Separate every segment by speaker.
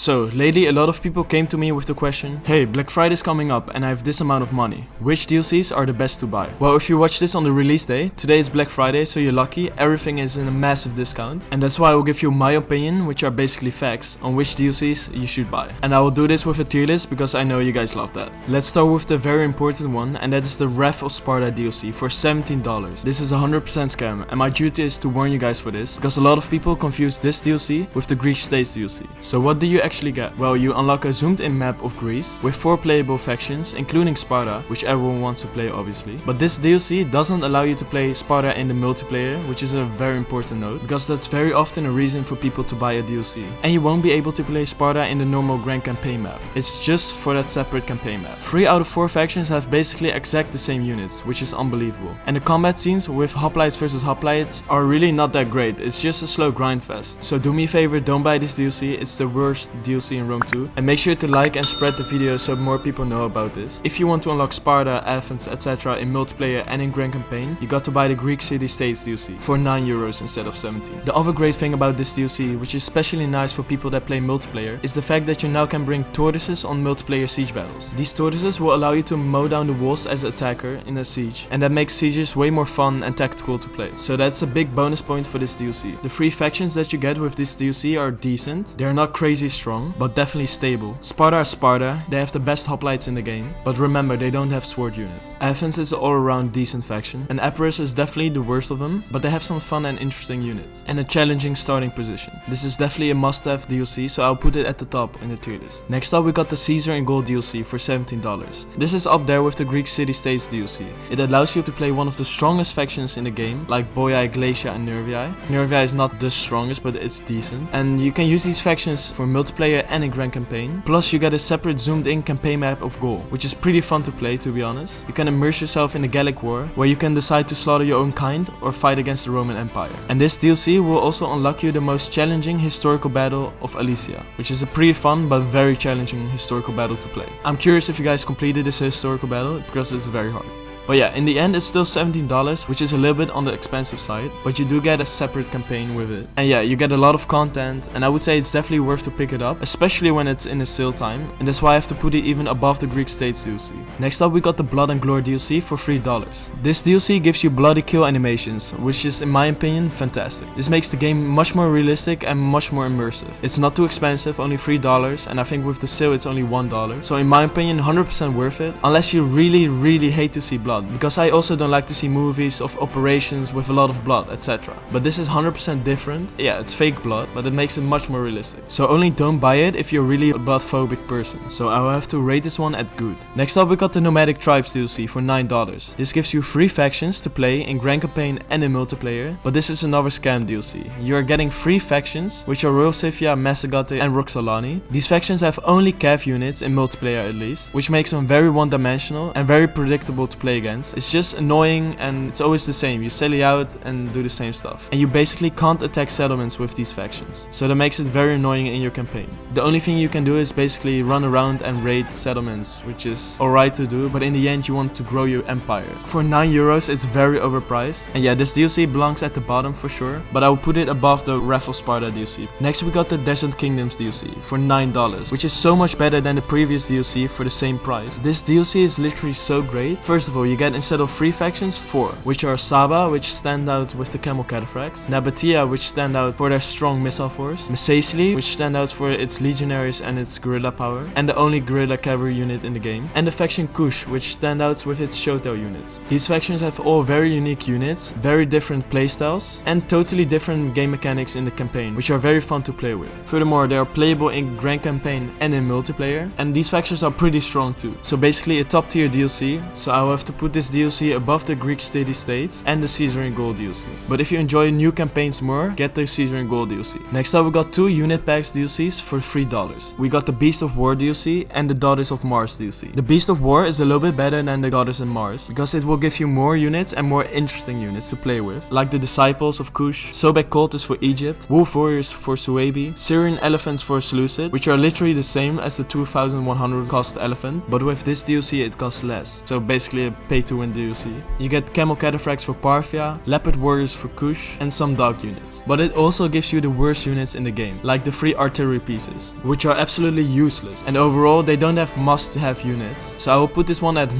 Speaker 1: So, lately a lot of people came to me with the question, hey, Black Friday is coming up and I have this amount of money. Which DLCs are the best to buy? Well, if you watch this on the release day, today is Black Friday, so you're lucky, everything is in a massive discount. And that's why I will give you my opinion, which are basically facts, on which DLCs you should buy. And I will do this with a tier list because I know you guys love that. Let's start with the very important one, and that is the Wrath of Sparta DLC for $17. This is a 100% scam, and my duty is to warn you guys for this, because a lot of people confuse this DLC with the Greek States DLC. So what do you actually get? Well, you unlock a zoomed in map of Greece with 4 playable factions, including Sparta, which everyone wants to play obviously. But this DLC doesn't allow you to play Sparta in the multiplayer, which is a very important note, because that's very often a reason for people to buy a DLC. And you won't be able to play Sparta in the normal Grand Campaign map. It's just for that separate campaign map. 3 out of 4 factions have basically exact the same units, which is unbelievable. And the combat scenes with hoplites versus hoplites are really not that great. It's just a slow grind fest. So do me a favor, don't buy this DLC. It's the worst DLC in Rome 2. And make sure to like and spread the video so more people know about this. If you want to unlock Sparta, Athens, etc. in multiplayer and in Grand Campaign, you got to buy the Greek City-States DLC for €9 instead of 17. The other great thing about this DLC, which is especially nice for people that play multiplayer, is the fact that you now can bring tortoises on multiplayer siege battles. These tortoises will allow you to mow down the walls as an attacker in a siege, and that makes sieges way more fun and tactical to play. So that's a big bonus point for this DLC. The 3 factions that you get with this DLC are decent. They're not crazy strong, but definitely stable. Sparta is Sparta, they have the best hoplites in the game, but remember, they don't have sword units. Athens is an all-around decent faction, and Epirus is definitely the worst of them, but they have some fun and interesting units, and a challenging starting position. This is definitely a must-have DLC, so I'll put it at the top in the tier list. Next up we got the Caesar and Gold DLC for $17. This is up there with the Greek City-States DLC. It allows you to play one of the strongest factions in the game, like Boii, Glacia and Nervii. Nervii is not the strongest, but it's decent. And you can use these factions for multiplayer and in Grand Campaign. Plus you get a separate zoomed in campaign map of Gaul, which is pretty fun to play, to be honest. You can immerse yourself in the Gallic War, where you can decide to slaughter your own kind or fight against the Roman Empire. And this DLC will also unlock you the most challenging historical battle of Alesia, which is a pretty fun but very challenging historical battle to play. I'm curious if you guys completed this historical battle, because it's very hard. But yeah, in the end it's still $17, which is a little bit on the expensive side, but you do get a separate campaign with it. And yeah, you get a lot of content, and I would say it's definitely worth to pick it up, especially when it's in a sale time, and that's why I have to put it even above the Greek States DLC. Next up we got the Blood and Glory DLC for $3. This DLC gives you bloody kill animations, which is in my opinion fantastic. This makes the game much more realistic and much more immersive. It's not too expensive, only $3, and I think with the sale it's only $1. So in my opinion 100% worth it, unless you really hate to see blood. Because I also don't like to see movies of operations with a lot of blood, etc. But this is 100% different. Yeah, it's fake blood, but it makes it much more realistic. So only don't buy it if you're really a blood-phobic person. So I will have to rate this one at good. Next up we got the Nomadic Tribes DLC for $9. This gives you 3 factions to play in Grand Campaign and in multiplayer, but this is another scam DLC. You are getting 3 factions, which are Royal Scythia, Massagate and Roxolani. These factions have only cav units in multiplayer at least, which makes them very one-dimensional and very predictable to play against. It's just annoying and it's always the same. You sally out and do the same stuff. And you basically can't attack settlements with these factions. So that makes it very annoying in your campaign. The only thing you can do is basically run around and raid settlements, which is alright to do, but in the end you want to grow your empire. For €9 it's very overpriced. And yeah, this DLC belongs at the bottom for sure, but I will put it above the Wrath of Sparta DLC. Next we got the Desert Kingdoms DLC for $9, which is so much better than the previous DLC for the same price. This DLC is literally so great. First of all, you get instead of 3 factions, 4, which are Saba, which stand out with the camel cataphracts, Nabatea, which stand out for their strong missile force, Mesacely, which stand out for its legionaries and its guerrilla power, and the only guerrilla cavalry unit in the game, and the faction Kush, which stand out with its Shotel units. These factions have all very unique units, very different playstyles, and totally different game mechanics in the campaign, which are very fun to play with. Furthermore, they are playable in Grand Campaign and in multiplayer, and these factions are pretty strong too. So basically a top tier DLC, so I will have to put this DLC above the Greek City-States and the Caesar and Gold DLC. But if you enjoy new campaigns more, get the Caesar and Gold DLC. Next up we got 2 unit packs DLCs for $3. We got the Beast of War DLC and the Daughters of Mars DLC. The Beast of War is a little bit better than the Goddess of Mars, because it will give you more units and more interesting units to play with, like the Disciples of Kush, Sobek Cultists for Egypt, Wolf Warriors for Suebi, Syrian Elephants for Seleucid, which are literally the same as the 2100 cost elephant, but with this DLC it costs less. So basically a pay to win DLC. You get Camel Cataphracts for Parthia, Leopard Warriors for Kush, and some dog units. But it also gives you the worst units in the game, like the free artillery pieces, which are absolutely useless, and overall they don't have must-have units. So I will put this one at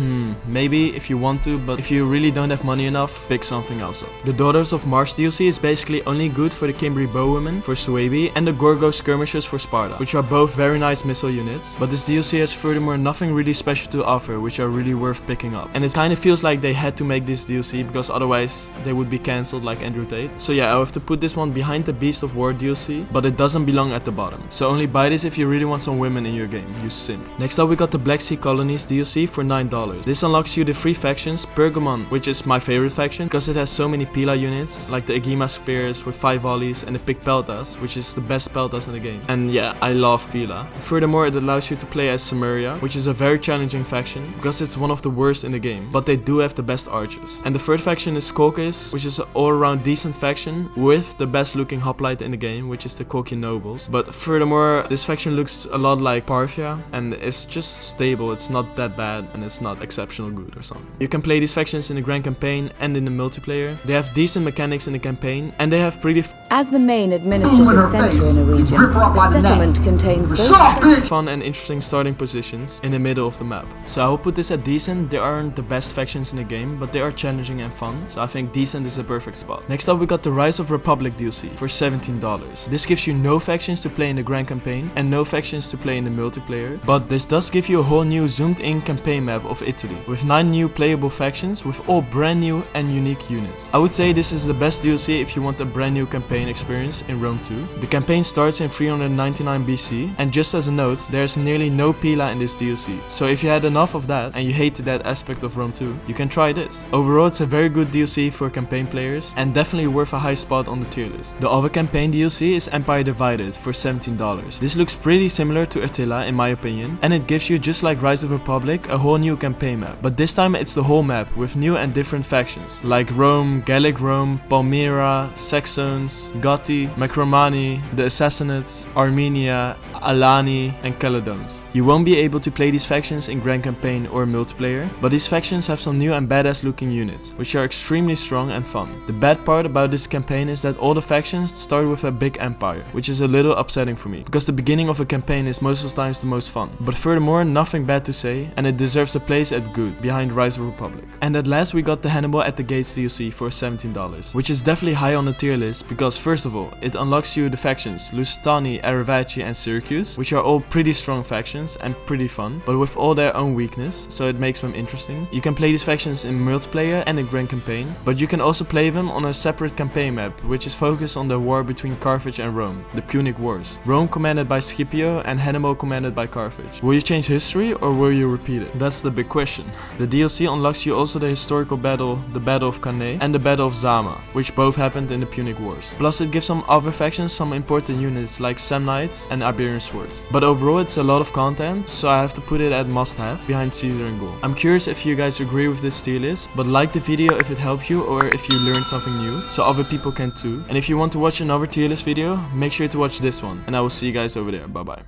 Speaker 1: maybe if you want to, but if you really don't have money enough, pick something else up. The Daughters of Mars DLC is basically only good for the Cimbri Bowwomen for Suebi and the Gorgo Skirmishers for Sparta, which are both very nice missile units, but this DLC has furthermore nothing really special to offer, which are really worth picking up. And it kind of feels like they had to make this DLC because otherwise they would be cancelled like Andrew Tate. So yeah, I'll have to put this one behind the Beast of War DLC, but it doesn't belong at the bottom. So only buy this if you really want some women in your game, you simp. Next up we got the Black Sea Colonies DLC for $9. This unlocks you the free factions, Pergamon, which is my favorite faction because it has so many Pila units, like the Agima Spears with 5 volleys and the Pig Peltas, which is the best Peltas in the game. And yeah, I love Pila. Furthermore, it allows you to play as Samaria, which is a very challenging faction because it's one of the worst in the game, but they do have the best archers. And the third faction is Kolkis, which is an all-around decent faction with the best looking hoplite in the game, which is the Kolkian Nobles. But furthermore, this faction looks a lot like Parthia and it's just stable, it's not that bad and it's not exceptional good or something. You can play these factions in the Grand Campaign and in the multiplayer. They have decent mechanics in the campaign and they have pretty
Speaker 2: as the main administrative center in a region, the settlement contains both
Speaker 1: fun and interesting starting positions in the middle of the map. So I will put this at decent. They aren't the best factions in the game, but they are challenging and fun, so I think decent is the perfect spot. Next up we got the Rise of Republic DLC for $17. This gives you no factions to play in the Grand Campaign and no factions to play in the multiplayer, but this does give you a whole new zoomed in campaign map of Italy with 9 new playable factions with all brand new and unique units. I would say this is the best DLC if you want a brand new campaign experience in Rome 2. The campaign starts in 399 BC, and just as a note, there's nearly no Pila in this DLC, so if you had enough of that and you hated that aspect of Rome 2, you can try this. Overall, it's a very good DLC for campaign players and definitely worth a high spot on the tier list. The other campaign DLC is Empire Divided for $17. This looks pretty similar to Attila in my opinion, and it gives you, just like Rise of Republic, a whole new campaign map, but this time it's the whole map with new and different factions like Rome, Gallic Rome, Palmyra, Saxons, Gothi, Macromani, the Assassinates, Armenia, Alani, and Caledones. You won't be able to play these factions in Grand Campaign or multiplayer, but these factions have some new and badass looking units, which are extremely strong and fun. The bad part about this campaign is that all the factions start with a big empire, which is a little upsetting for me, because the beginning of a campaign is most of the times the most fun. But furthermore, nothing bad to say, and it deserves a place at good, behind Rise of Republic. And at last we got the Hannibal at the Gates DLC for $17, which is definitely high on the tier list, because first of all, it unlocks you the factions Lusitani, Aravaci, and Syracuse, which are all pretty strong factions and pretty fun, but with all their own weakness, so it makes them interesting. You can play these factions in multiplayer and in Grand Campaign, but you can also play them on a separate campaign map, which is focused on the war between Carthage and Rome, the Punic Wars. Rome commanded by Scipio and Hannibal commanded by Carthage. Will you change history or will you repeat it? That's the big question. The DLC unlocks you also the historical battle, the Battle of Cannae, and the Battle of Zama, which both happened in the Punic Wars. Plus it gives some other factions some important units like Samnites and Iberian Swords. But overall it's a lot of content, so I have to put it at must-have behind Caesar and Gaul. I'm curious if you guys agree with this tier list, but like the video if it helped you or if you learned something new, so other people can too. And if you want to watch another tier list video, make sure to watch this one, and I will see you guys over there. Bye bye.